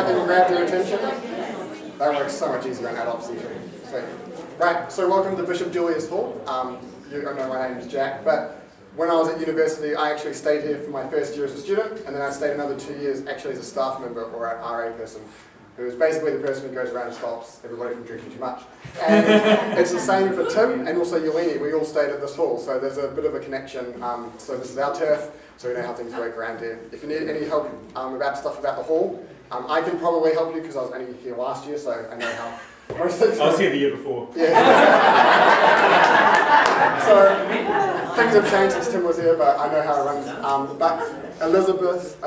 that people grab their attention? That works so much easier on adults usually. So, right, so welcome to Bishop Julius Hall. You don't know my name is Jack, but when I was at university, I actually stayed here for my first year as a student, and then I stayed another 2 years actually as a staff member or an RA person, who is basically the person who goes around and stops everybody from drinking too much. And it's the same for Tim and also Yeleni. We all stayed at this hall, so there's a bit of a connection. So this is our turf, so we know how things work around here. If you need any help about stuff about the hall, I can probably help you because I was only here last year, so I know how most things I was here the year before. Yeah. So things have changed since Tim was here, but I know how it runs. But Elizabeth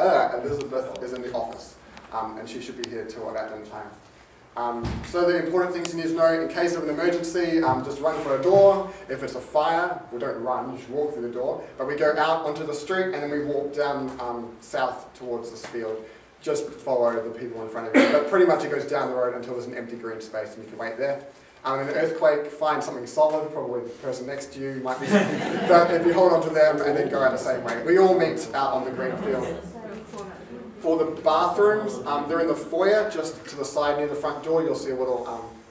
is in the office, and she should be here till about dinner time. So the important things you need to know, in case of an emergency, just run for a door. If it's a fire, we don't run, you should walk through the door. But we go out onto the street and then we walk down south towards this field. Just follow the people in front of you. But pretty much it goes down the road until there's an empty green space and you can wait there. In an earthquake, find something solid, probably the person next to you might be, but if you hold on to them and then go out the same way. We all meet out on the green field. For the bathrooms, they're in the foyer, just to the side near the front door. You'll see a little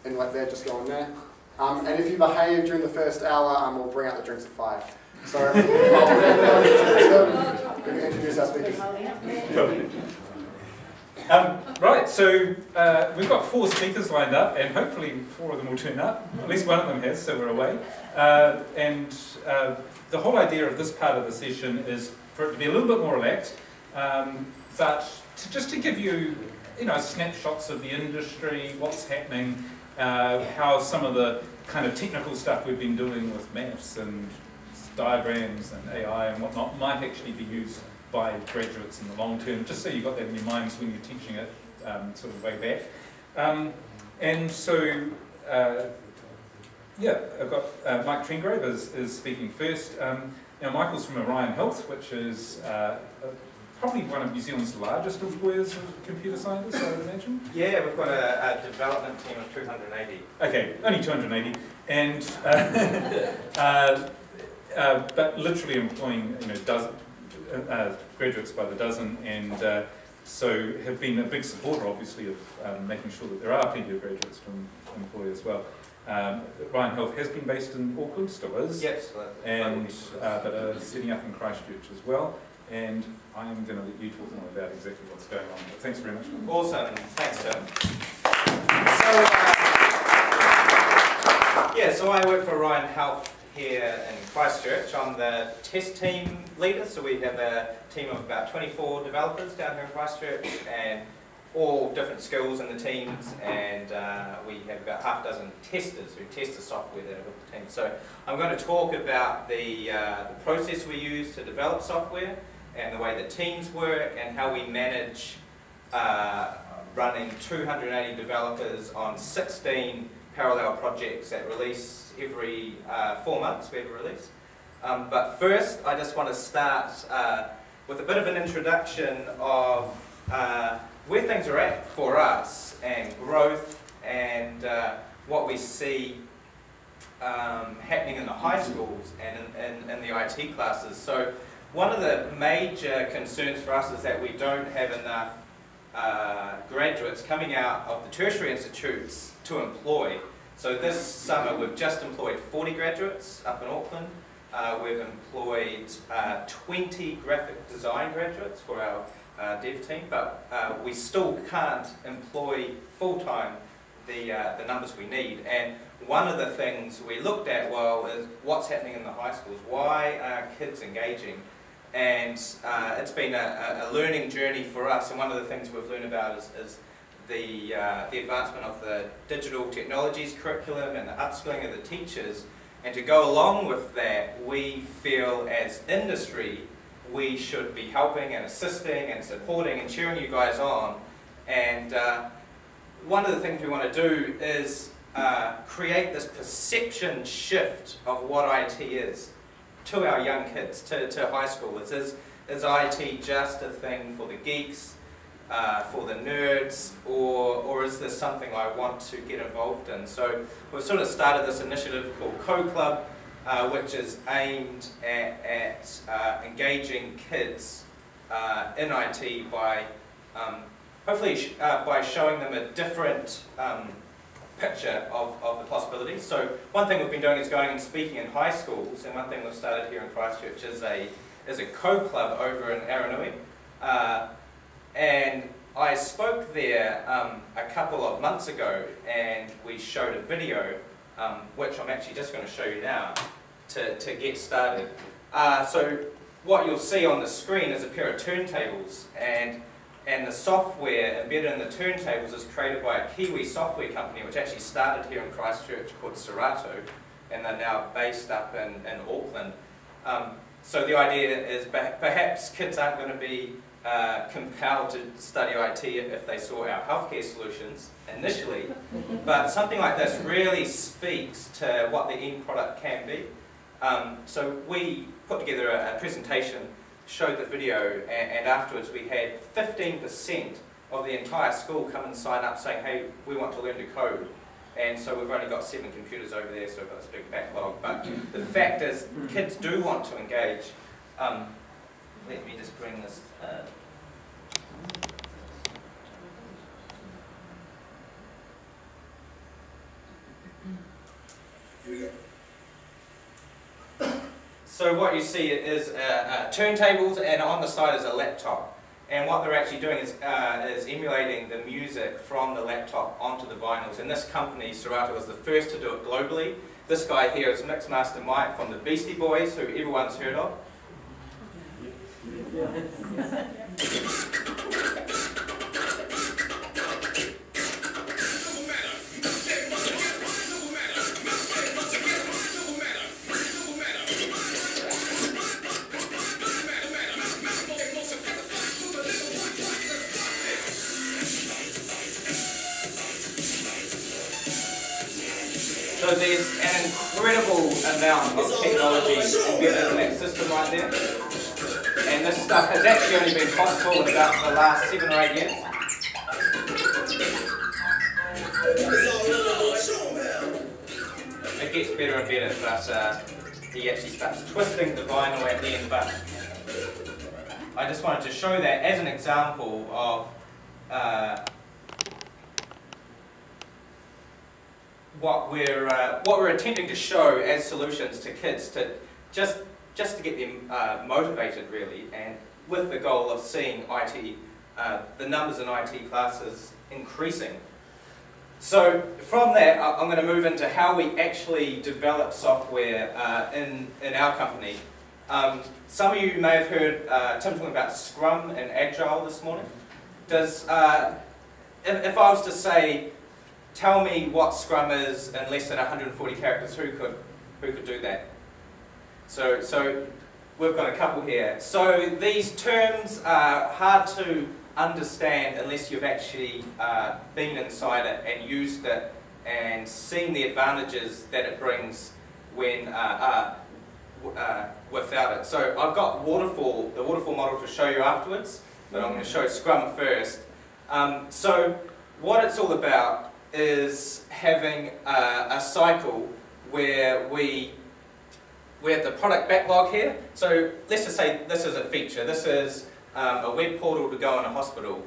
inlet there, just go in there. And if you behave during the first hour, we'll bring out the drinks at 5. So, we can introduce our speakers. Right, so we've got 4 speakers lined up, and hopefully 4 of them will turn up. At least one of them has, so we're away. The whole idea of this part of the session is for it to be a little bit more relaxed, but just to give you, snapshots of the industry, what's happening, how some of the kind of technical stuff we've been doing with maths and diagrams and AI and whatnot might actually be used by graduates in the long term, just so you've got that in your minds when you're teaching it sort of way back. I've got Mike Trengrave is speaking first. Now Michael's from Orion Health, which is probably one of New Zealand's largest employers of computer scientists, I would imagine. Yeah, we've got a development team of 280. Okay, only 280, and but literally employing graduates by the dozen, and so have been a big supporter, obviously, of making sure that there are plenty of graduates from employ as well. Orion Health has been based in Auckland, still is, yes, and but are setting up in Christchurch as well. And I'm going to let you talk more about exactly what's going on. But thanks very much. Awesome, thanks, Tim. So I work for Orion Health here in Christchurch. I'm the test team leader, so we have a team of about 24 developers down here in Christchurch, and all different skills in the teams, and we have about half a dozen testers who test the software that are with the team. So I'm going to talk about the process we use to develop software, and the way the teams work, and how we manage running 280 developers on 16 parallel projects that release every 4 months. We have a release. But first, I just want to start with a bit of an introduction of where things are at for us, and growth, and what we see happening in the high schools and in the IT classes. So one of the major concerns for us is that we don't have enough graduates coming out of the tertiary institutes to employ. So this summer we've just employed 40 graduates up in Auckland. We've employed 20 graphic design graduates for our dev team, but we still can't employ full-time the numbers we need. And one of the things we looked at, is what's happening in the high schools. Why are kids engaging? And it's been a learning journey for us, and one of the things we've learned about is the advancement of the digital technologies curriculum and the upskilling of the teachers. And to go along with that, we feel as industry we should be helping and assisting and supporting and cheering you guys on. And one of the things we want to do is create this perception shift of what IT is to our young kids, to high schoolers. Is IT just a thing for the geeks, for the nerds, or is this something I want to get involved in? So we've sort of started this initiative called Co-Club, which is aimed at engaging kids in IT by hopefully by showing them a different picture of the possibilities. So one thing we've been doing is going and speaking in high schools, and one thing we've started here in Christchurch is a co-club over in Aranui. And I spoke there a couple of months ago, and we showed a video, which I'm actually just going to show you now to get started. So what you'll see on the screen is a pair of turntables, and the software embedded in the turntables is created by a Kiwi software company which actually started here in Christchurch called Serato, and they're now based up in Auckland. So the idea is perhaps kids aren't going to be compelled to study IT if they saw our healthcare solutions initially, but something like this really speaks to what the end product can be. So we put together a presentation, showed the video, and afterwards we had 15% of the entire school come and sign up saying, hey, we want to learn to code. And so we've only got 7 computers over there, so we've got this big backlog. But the fact is, kids do want to engage. Let me just bring this. Here we go. So what you see is turntables, and on the side is a laptop. And what they're actually doing is emulating the music from the laptop onto the vinyls. And this company, Serato, was the first to do it globally. This guy here is Mixmaster Mike from the Beastie Boys, who everyone's heard of. So there's an incredible amount of technology embedded in that system right there. And this stuff has actually only been possible in about the last 7 or 8 years. It gets better and better, but he actually starts twisting the vinyl at the end. But I just wanted to show that as an example of what we're attempting to show as solutions to kids, to just to get them motivated really, and with the goal of seeing IT, the numbers in IT classes increasing. So from that, I'm going to move into how we actually develop software in our company. Some of you may have heard Tim talking about Scrum and Agile this morning. If I was to say, tell me what Scrum is in less than 140 characters, who could do that? So we've got a couple here. So these terms are hard to understand unless you've actually been inside it and used it and seen the advantages that it brings when without it. So I've got the waterfall model to show you afterwards, but I'm going to show Scrum first. So what it's all about is having a cycle where we have the product backlog here. So let's just say this is a feature. This is a web portal to go in a hospital.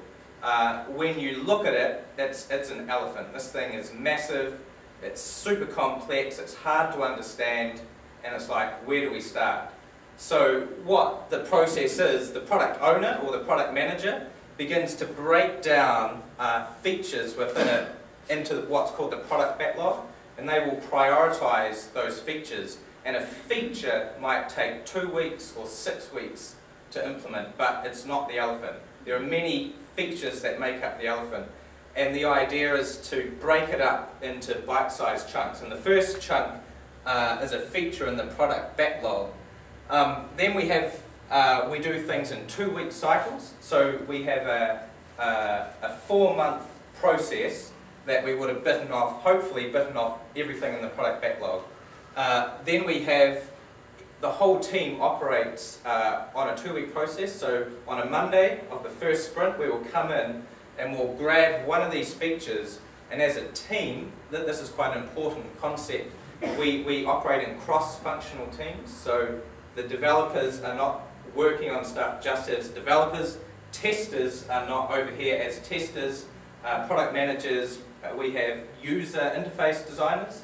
When you look at it, it's an elephant. This thing is massive, it's super complex, it's hard to understand, and it's like, where do we start? So what the process is, the product owner or the product manager begins to break down features within it into what's called the product backlog, and they will prioritize those features. And a feature might take 2 weeks or 6 weeks to implement, but it's not the elephant. There are many features that make up the elephant, and the idea is to break it up into bite-sized chunks. And the first chunk is a feature in the product backlog. Then we do things in 2-week cycles. So we have a 4-month process that we would have bitten off, hopefully bitten off everything in the product backlog. Then we have the whole team operates on a 2-week process. So on a Monday of the first sprint, we will come in and we'll grab one of these features, and as a team, this is quite an important concept, we operate in cross-functional teams. So the developers are not working on stuff just as developers, testers are not over here as testers, product managers, we have user interface designers,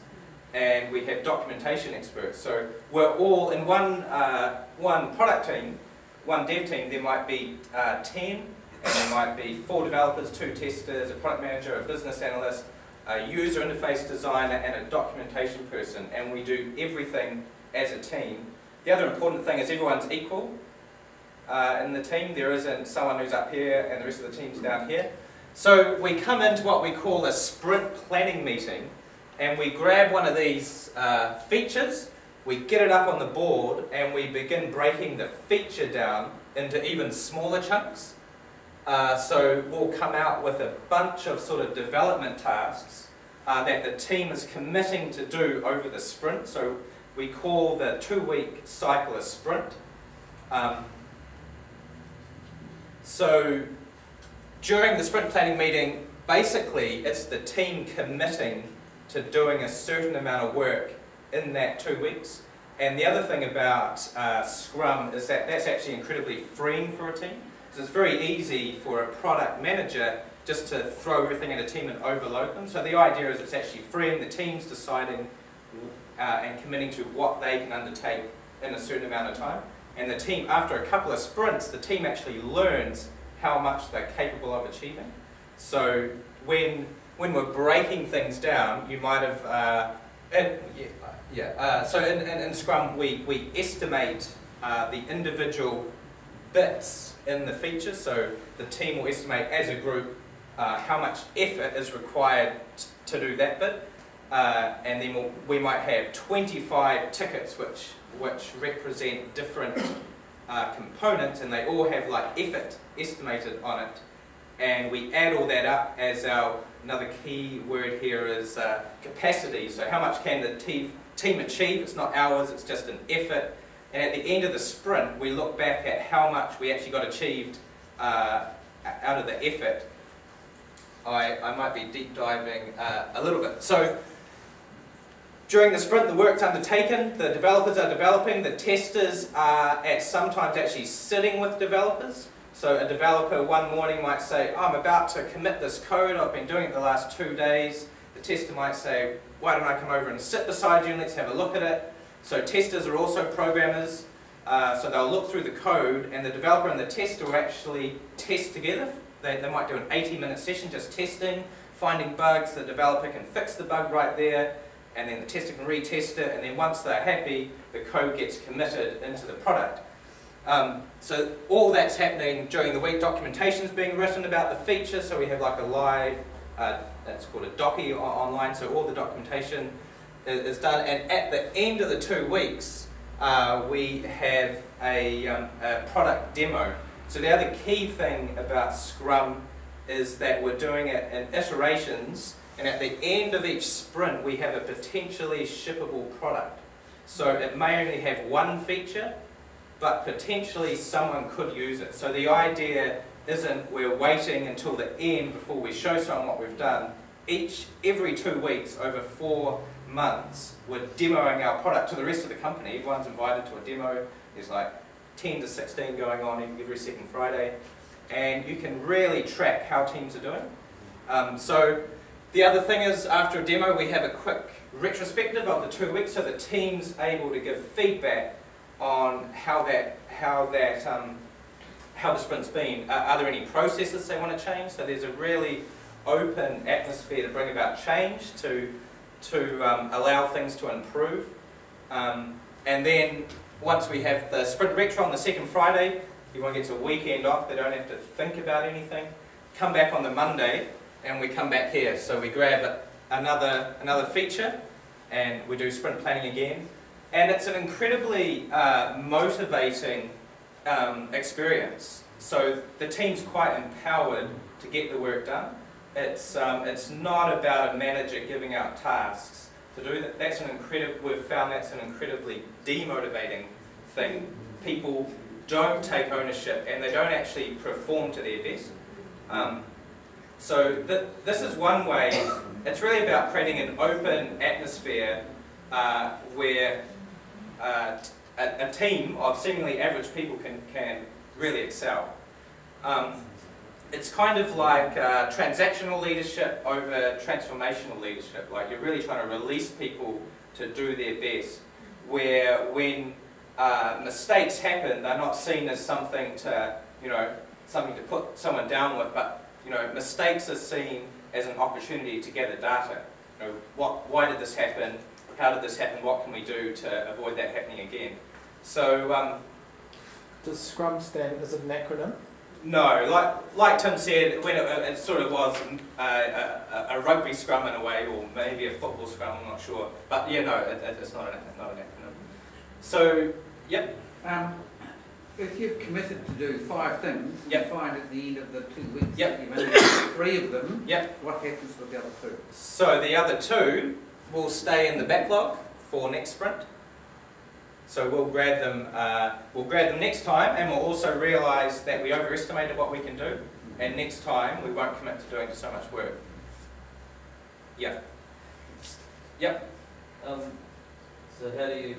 and we have documentation experts. So we're all in one product team, one dev team. There might be 10, and there might be 4 developers, 2 testers, a product manager, a business analyst, a user interface designer, and a documentation person, and we do everything as a team. The other important thing is everyone's equal in the team. There isn't someone who's up here and the rest of the team's down here. So we come into what we call a sprint planning meeting, and we grab one of these features, we get it up on the board, and we begin breaking the feature down into even smaller chunks. So we'll come out with a bunch of sort of development tasks that the team is committing to do over the sprint. So we call the 2-week cycle a sprint. So during the sprint planning meeting, basically it's the team committing to doing a certain amount of work in that 2 weeks. And the other thing about Scrum is that that's actually incredibly freeing for a team. So it's very easy for a product manager just to throw everything at a team and overload them. So the idea is it's actually freeing the teams deciding and committing to what they can undertake in a certain amount of time. And the team, after a couple of sprints, the team actually learns how much they're capable of achieving. So when we're breaking things down, you might have, so in Scrum we estimate the individual bits in the feature. So the team will estimate as a group how much effort is required to do that bit. And then we might have 25 tickets which represent different components, and they all have like effort estimated on it. And we add all that up as another key word here is capacity. So how much can the team achieve? It's not hours, it's just an effort. And at the end of the sprint, we look back at how much we actually got achieved out of the effort. I might be deep diving a little bit. So during the sprint, the work's undertaken, the developers are developing, the testers are sometimes actually sitting with developers. So a developer one morning might say, oh, I'm about to commit this code, I've been doing it the last 2 days. The tester might say, why don't I come over and sit beside you and let's have a look at it. So testers are also programmers, so they'll look through the code, and the developer and the tester will actually test together. They might do an 80-minute session just testing, finding bugs, the developer can fix the bug right there, and then the tester can retest it, and then once they're happy, the code gets committed into the product. So all that's happening during the week. Documentation's being written about the feature, so we have like a live, that's called a docky online, so all the documentation is done, and at the end of the 2 weeks, we have a product demo. So the other key thing about Scrum is that we're doing it in iterations, and at the end of each sprint we have a potentially shippable product. So it may only have one feature, but potentially someone could use it. So the idea isn't we're waiting until the end before we show someone what we've done. Every 2 weeks over 4 months, we're demoing our product to the rest of the company. Everyone's invited to a demo. There's like 10 to 16 going on every second Friday, and you can really track how teams are doing. So the other thing is, after a demo, we have a quick retrospective of the 2 weeks, so the team's able to give feedback on how the sprint's been. Are there any processes they want to change? So there's a really open atmosphere to bring about change, to allow things to improve. And then once we have the sprint retro on the second Friday, everyone gets a weekend off, they don't have to think about anything. Come back on the Monday and we come back here. So we grab another feature and we do sprint planning again. And it's an incredibly motivating experience. So the team's quite empowered to get the work done. It's not about a manager giving out tasks to do that. We've found that's an incredibly demotivating thing. People don't take ownership and they don't actually perform to their best. So this is one way. It's really about creating an open atmosphere where a team of seemingly average people can really excel. It's kind of like transactional leadership over transformational leadership. Like you're really trying to release people to do their best. Where when mistakes happen, they're not seen as something to, something to put someone down with, but mistakes are seen as an opportunity to gather data. Why did this happen? How did this happen? What can we do to avoid that happening again? So, does Scrum stand as an acronym? No, like Tim said, when it sort of was a rugby scrum in a way, or maybe a football scrum, I'm not sure. But yeah, no, it's not an acronym. So, yep. If you've committed to do 5 things, yep. you find at the end of the 2 weeks yep. that you've only done 3 of them, yep. what happens with the other 2? So the other 2 will stay in the backlog for next sprint. So we'll grab them next time, and we'll also realise that we overestimated what we can do, and next time we won't commit to doing so much work. Yeah. Yep. So how do you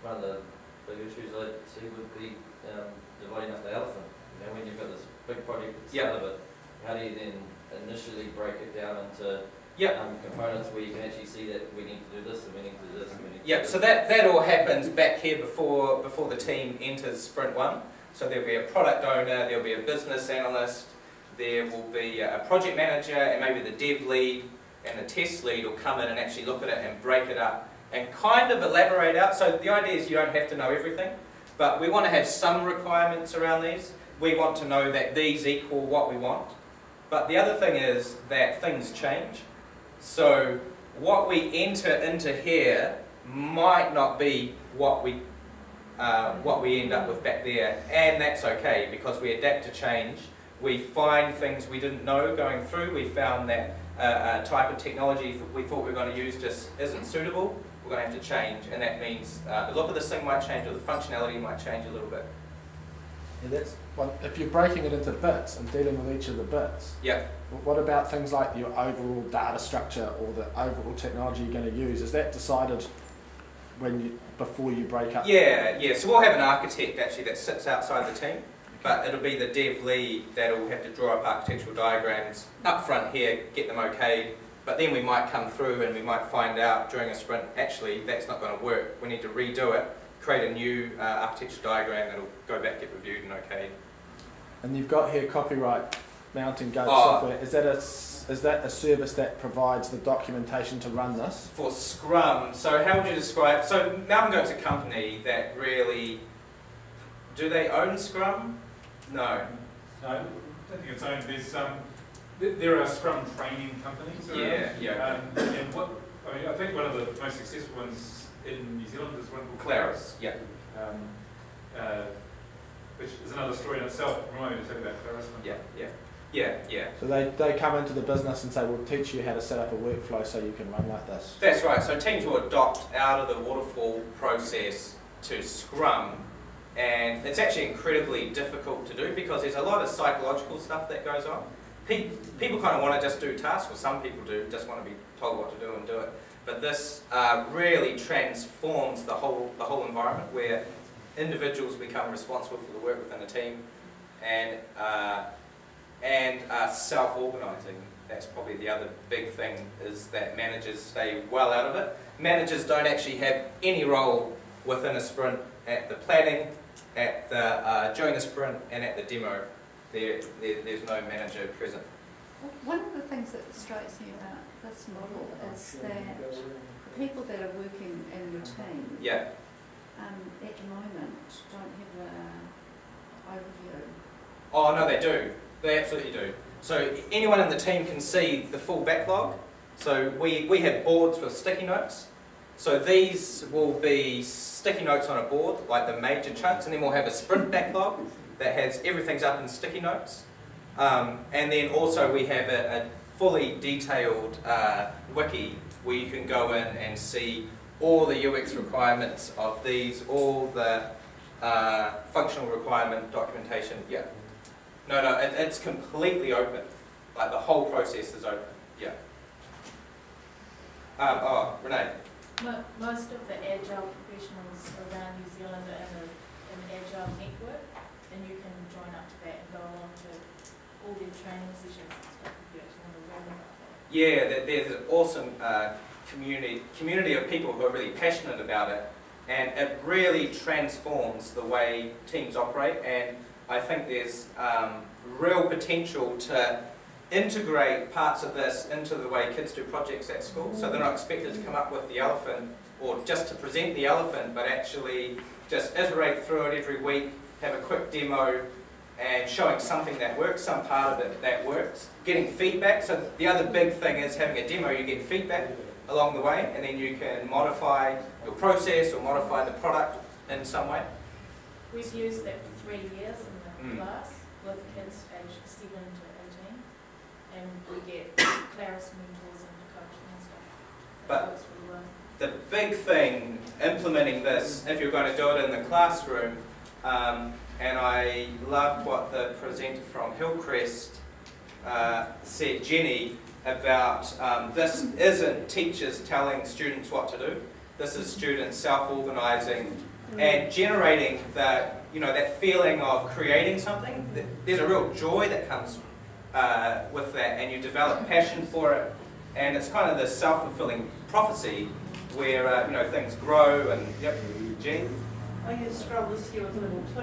run the big issues I see would be dividing up the elephant? When you've got this big project at the start of it, how do you then initially break it down into components where you can actually see that we need to do this and we need to do this and we need to do this? So that all happens back here before the team enters sprint 1. So there'll be a product owner, there'll be a business analyst, there will be a project manager, and maybe the dev lead and the test lead will come in and actually look at it and break it up and kind of elaborate out. So the idea is you don't have to know everything, but we want to have some requirements around these. We want to know that these equal what we want. But the other thing is that things change. So what we enter into here might not be what we end up with back there, and that's okay because we adapt to change. We find things we didn't know going through. We found that a type of technology we thought we were going to use just isn't suitable. We're going to have to change, and that means the look of this thing might change, or the functionality might change a little bit. Yeah, that's if you're breaking it into bits and dealing with each of the bits. Yeah. What about things like your overall data structure or the overall technology you're going to use? Is that decided before you break up? Yeah. So we'll have an architect actually that sits outside the team, but it'll be the dev lead that'll have to draw up architectural diagrams up front here, get them okayed. But then we might come through and we might find out during a sprint, actually that's not going to work. We need to redo it, create a new architecture diagram that'll go back, get reviewed and okayed. And you've got here Copyright Mountain Goat software. Is that a service that provides the documentation to run this? For Scrum, so how would you describe, so Mountain Goat's a company that really, do they own Scrum? No. No, I don't think it's owned. There are Scrum training companies around. Yeah. And I think one of the most successful ones in New Zealand is one called Claris. Yeah. Which is another story in itself. Remind me to talk about Claris. Yeah. So they come into the business and say, we'll teach you how to set up a workflow so you can run like this. That's right. So teams will adopt out of the waterfall process to Scrum, and it's actually incredibly difficult to do because there's a lot of psychological stuff that goes on. People kind of want to just do tasks, or some people do, just want to be told what to do and do it. But this really transforms the whole environment where individuals become responsible for the work within a team and self-organising. That's probably the other big thing, is that managers stay well out of it. Managers don't actually have any role within a sprint at the planning, at the during the sprint, and at the demo. There's no manager present. One of the things that strikes me about this model is that the people that are working in your team at the moment don't have an overview. Oh no, they do. They absolutely do. So anyone in the team can see the full backlog. So we have boards with sticky notes. So these will be sticky notes on a board, like the major chunks, and then we'll have a sprint backlog that has everything's up in sticky notes. And then also we have a fully detailed wiki where you can go in and see all the UX requirements of these, all the functional requirement documentation. Yeah. No, it's completely open. Like the whole process is open. Yeah. Renee. Most of the Agile professionals around New Zealand are in an Agile network, and you can join up to that and go along to all their training sessions and stuff if you actually want to learn about that. Yeah, there's an awesome community of people who are really passionate about it, and it really transforms the way teams operate, and I think there's real potential to integrate parts of this into the way kids do projects at school, so they're not expected to come up with the elephant or just to present the elephant, but actually just iterate through it every week, have a quick demo, and showing something that works, some part of it that works, getting feedback. So the other big thing is having a demo, you get feedback along the way, and then you can modify your process or modify the product in some way. We've used that for 3 years in the class with kids aged 7 to 18, and we get Claris mentors and coaching and stuff. But the big thing implementing this, if you're going to do it in the classroom, and I loved what the presenter from Hillcrest said, Jenny, about this isn't teachers telling students what to do. This is students self-organising and generating that feeling of creating something. There's a real joy that comes with that, and you develop passion for it, and it's kind of this self-fulfilling prophecy where things grow. And yep, Jenny. I used Scrum this year with level 2,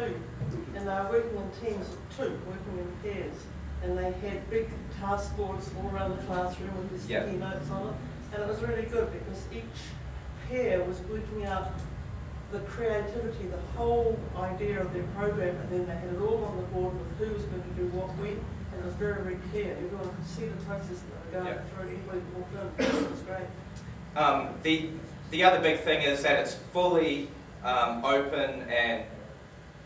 and they were working in teams of 2, working in pairs, and they had big task boards all around the classroom with these sticky notes on it, and it was really good because each pair was working out the creativity, the whole idea of their program, and then they had it all on the board with who was going to do what when, and it was very, very clear. Everyone could see the process that they were going through, everybody walked in. It was great. The other big thing is that it's fully open and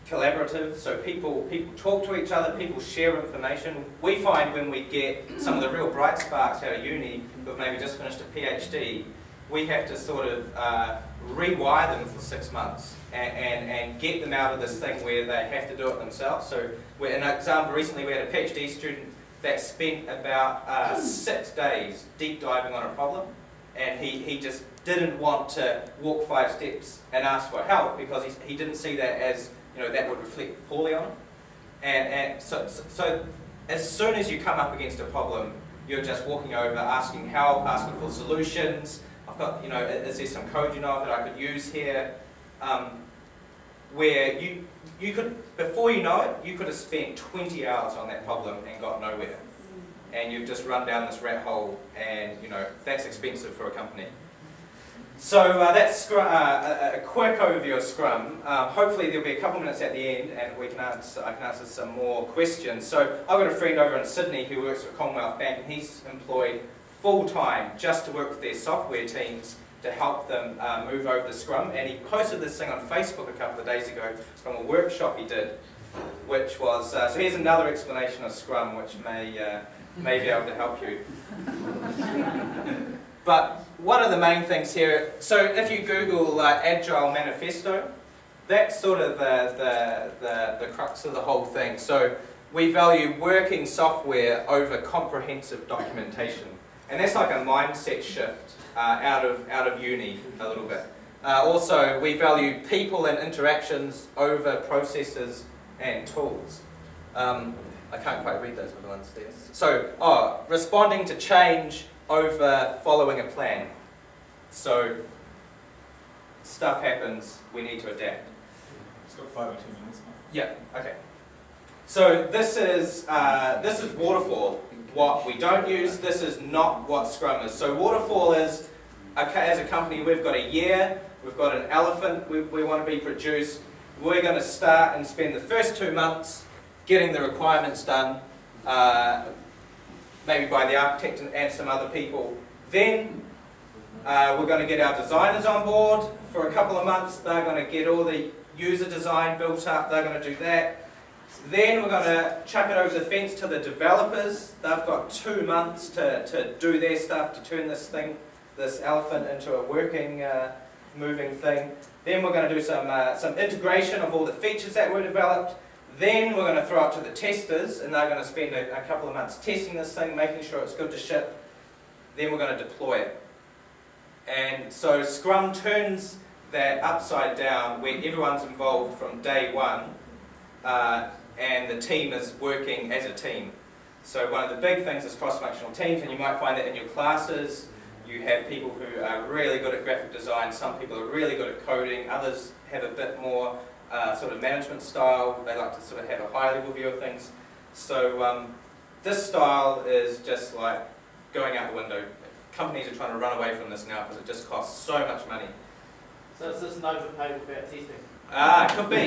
collaborative, so people talk to each other, people share information. We find when we get some of the real bright sparks out of uni who've maybe just finished a PhD, we have to sort of rewire them for 6 months and get them out of this thing where they have to do it themselves. So in an example recently, we had a PhD student that spent about 6 days deep diving on a problem, and he just didn't want to walk 5 steps and ask for help because he didn't see that as that would reflect poorly on him. And so as soon as you come up against a problem, you're just walking over, asking help, asking for solutions. I've got, is there some code that I could use here? Where you could, before you know it, you could have spent 20 hours on that problem and got nowhere. And you've just run down this rat hole, and that's expensive for a company. So that's Scrum, a quick overview of Scrum. Hopefully there'll be a couple minutes at the end, and I can answer some more questions. So I've got a friend over in Sydney who works for Commonwealth Bank, and he's employed full-time just to work with their software teams to help them move over to Scrum. And he posted this thing on Facebook a couple of days ago from a workshop he did, which was, so here's another explanation of Scrum, which may be able to help you. But one of the main things here, so if you Google Agile Manifesto, that's sort of the crux of the whole thing. So we value working software over comprehensive documentation. And that's like a mindset shift out of uni a little bit. Also, we value people and interactions over processes and tools. I can't quite read those other ones there. So, responding to change over following a plan. So, stuff happens, we need to adapt. It's got 5 or 10 minutes. Yeah, okay. So this is Waterfall. What we don't use, this is not what Scrum is. So Waterfall is, okay, as a company, we've got a year, we've got an elephant we want to be produced. We're going to start and spend the first 2 months getting the requirements done, maybe by the architect and some other people. Then we're going to get our designers on board for a couple of months. They're going to get all the user design built up. They're going to do that. Then we're going to chuck it over the fence to the developers. They've got 2 months to do their stuff, to turn this elephant into a working, moving thing. Then we're going to do some integration of all the features that were developed. Then we're going to throw it to the testers, and they're going to spend a couple of months testing this thing, making sure it's good to ship. Then we're going to deploy it. And so Scrum turns that upside down, where everyone's involved from day one. and the team is working as a team. So one of the big things is cross-functional teams, and you might find that in your classes. You have people who are really good at graphic design, some people are really good at coding, others have a bit more sort of management style, they like to sort of have a high level view of things. So this style is just like going out the window. Companies are trying to run away from this now because it just costs so much money. So is this an overpay without testing? It could be.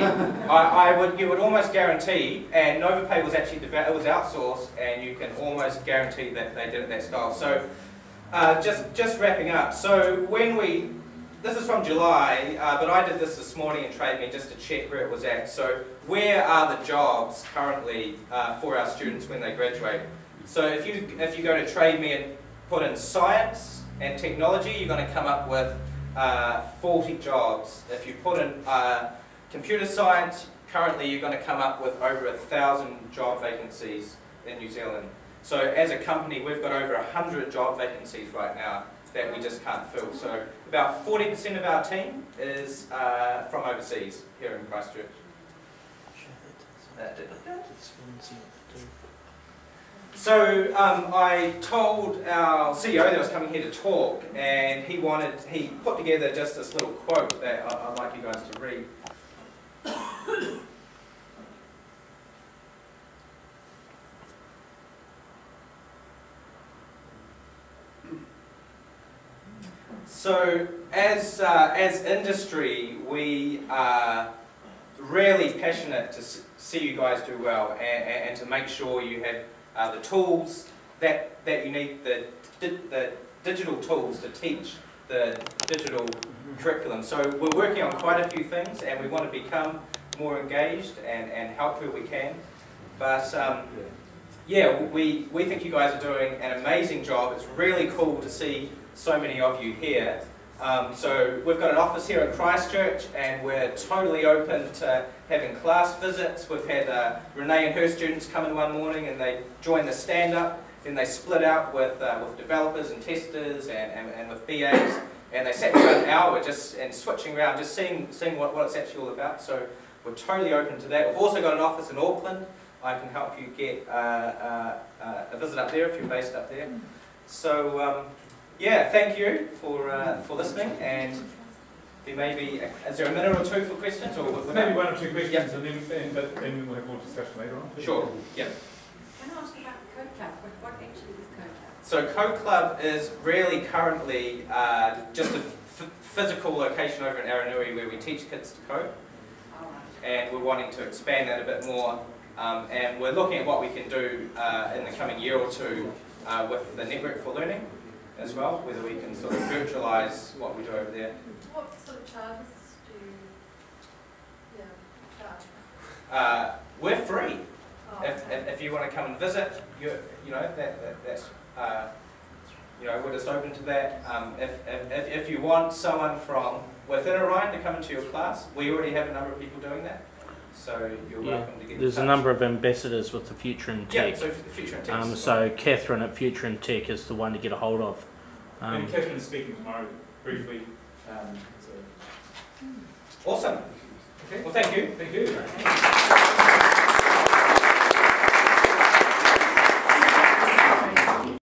You would almost guarantee, and NovaPay was actually it was outsourced, and you can almost guarantee that they did it that style. So just wrapping up. So this is from July, but I did this morning in TradeMe just to check where it was at. So where are the jobs currently for our students when they graduate? So if you go to TradeMe and put in science and technology, you're going to come up with 40 jobs. If you put in computer science, currently you're going to come up with over 1,000 job vacancies in New Zealand. So as a company, we've got over 100 job vacancies right now that we just can't fill. So about 40% of our team is from overseas here in Christchurch. So I told our CEO that I was coming here to talk, and he put together just this little quote that I'd like you guys to read. So as industry, we are really passionate to see you guys do well, and to make sure you have the tools that you need, the digital tools to teach the digital curriculum. So we're working on quite a few things, and we want to become more engaged and help where we can. But yeah, we think you guys are doing an amazing job. It's really cool to see so many of you here. So we've got an office here in Christchurch, and we're totally open to having class visits. We've had Renee and her students come in one morning, and they joined the stand-up. Then they split out with developers and testers and with BAs, and they sat for about an hour and switching around, just seeing what it's actually all about. So we're totally open to that. We've also got an office in Auckland. I can help you get a visit up there if you're based up there. So yeah, thank you for listening, and there may be, is there a minute or two for questions? Or maybe one or two questions, yep. and then we'll have more discussion later on. Sure, yeah. Can I ask about Code Club? What actually is Code Club? So Code Club is really currently just a physical location over in Aranui where we teach kids to code, and we're wanting to expand that a bit more, and we're looking at what we can do in the coming year or two with the Network for Learning as well, whether we can sort of virtualize what we do over there. What sort of charges do you charge? We're free. Oh, If you want to come and visit, you know that's we're just open to that. If you want someone from within Orion to come into your class, we already have a number of people doing that. So you're welcome to get There's in touch. a number of ambassadors with the Future in Tech. Yeah, so Future in Tech. So Catherine at Future in Tech is the one to get a hold of. And Catherine is speaking tomorrow, briefly. Awesome. Okay. Well, thank you. Thank you.